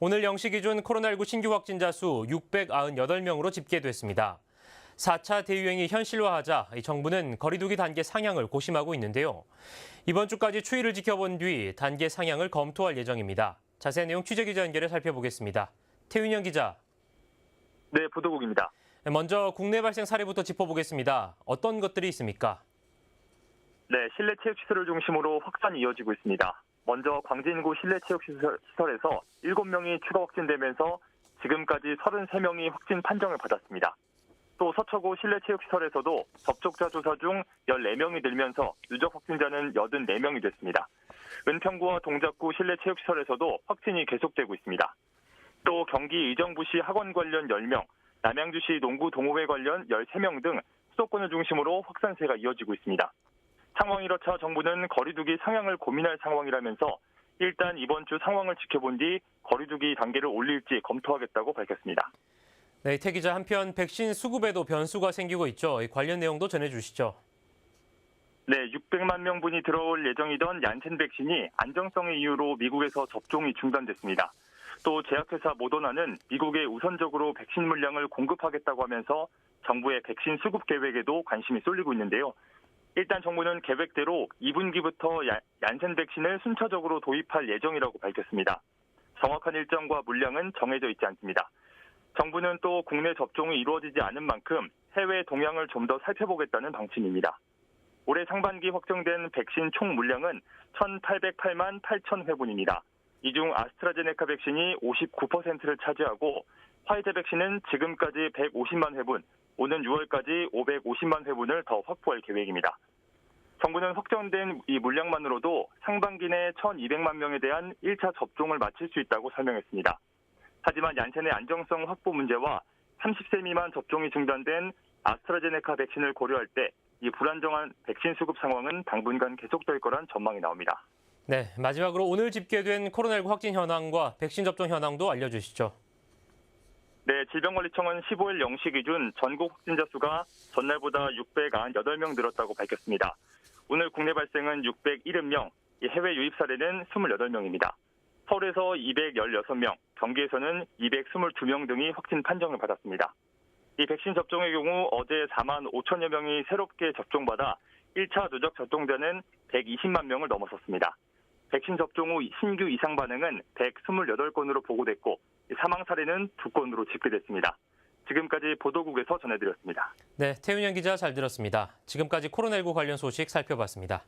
오늘 0시 기준 코로나19 신규 확진자 수 698명으로 집계됐습니다. 4차 대유행이 현실화하자 정부는 거리두기 단계 상향을 고심하고 있는데요. 이번 주까지 추이를 지켜본 뒤 단계 상향을 검토할 예정입니다. 자세한 내용 취재기자 연결해 살펴보겠습니다. 태윤영 기자. 네, 보도국입니다. 먼저 국내 발생 사례부터 짚어보겠습니다. 어떤 것들이 있습니까? 네, 실내 체육시설을 중심으로 확산이 이어지고 있습니다. 먼저 광진구 실내 체육시설에서 7명이 추가 확진되면서 지금까지 33명이 확진 판정을 받았습니다. 또 서초구 실내 체육시설에서도 접촉자 조사 중 14명이 늘면서 누적 확진자는 84명이 됐습니다. 은평구와 동작구 실내 체육시설에서도 확진이 계속되고 있습니다. 또 경기 의정부시 학원 관련 10명, 남양주시 농구 동호회 관련 13명 등 수도권을 중심으로 확산세가 이어지고 있습니다. 상황이 이렇자 정부는 거리두기 상향을 고민할 상황이라면서 일단 이번 주 상황을 지켜본 뒤 거리두기 단계를 올릴지 검토하겠다고 밝혔습니다. 네, 태 기자, 한편 백신 수급에도 변수가 생기고 있죠. 관련 내용도 전해주시죠. 네, 600만 명분이 들어올 예정이던 얀센 백신이 안정성의 이유로 미국에서 접종이 중단됐습니다. 또 제약회사 모더나는 미국에 우선적으로 백신 물량을 공급하겠다고 하면서 정부의 백신 수급 계획에도 관심이 쏠리고 있는데요. 일단 정부는 계획대로 2분기부터 얀센 백신을 순차적으로 도입할 예정이라고 밝혔습니다. 정확한 일정과 물량은 정해져 있지 않습니다. 정부는 또 국내 접종이 이루어지지 않은 만큼 해외 동향을 좀 더 살펴보겠다는 방침입니다. 올해 상반기 확정된 백신 총 물량은 1,808만 8천 회분입니다. 이 중 아스트라제네카 백신이 59%를 차지하고 화이자 백신은 지금까지 150만 회분, 오는 6월까지 550만 회분을 더 확보할 계획입니다. 정부는 확정된 이 물량만으로도 상반기 내 1,200만 명에 대한 1차 접종을 마칠 수 있다고 설명했습니다. 하지만 얀센의 안정성 확보 문제와 30세 미만 접종이 중단된 아스트라제네카 백신을 고려할 때 이 불안정한 백신 수급 상황은 당분간 계속될 거란 전망이 나옵니다. 네, 마지막으로 오늘 집계된 코로나19 확진 현황과 백신 접종 현황도 알려주시죠. 네, 질병관리청은 15일 0시 기준 전국 확진자 수가 전날보다 698명 늘었다고 밝혔습니다. 오늘 국내 발생은 670명, 해외 유입 사례는 28명입니다. 서울에서 216명, 경기에서는 222명 등이 확진 판정을 받았습니다. 이 백신 접종의 경우 어제 4만 5천여 명이 새롭게 접종받아 1차 누적 접종자는 120만 명을 넘어섰습니다. 백신 접종 후 신규 이상 반응은 128건으로 보고됐고 사망 사례는 2건으로 집계됐습니다. 지금까지 보도국에서 전해드렸습니다. 네, 태윤영 기자 잘 들었습니다. 지금까지 코로나19 관련 소식 살펴봤습니다.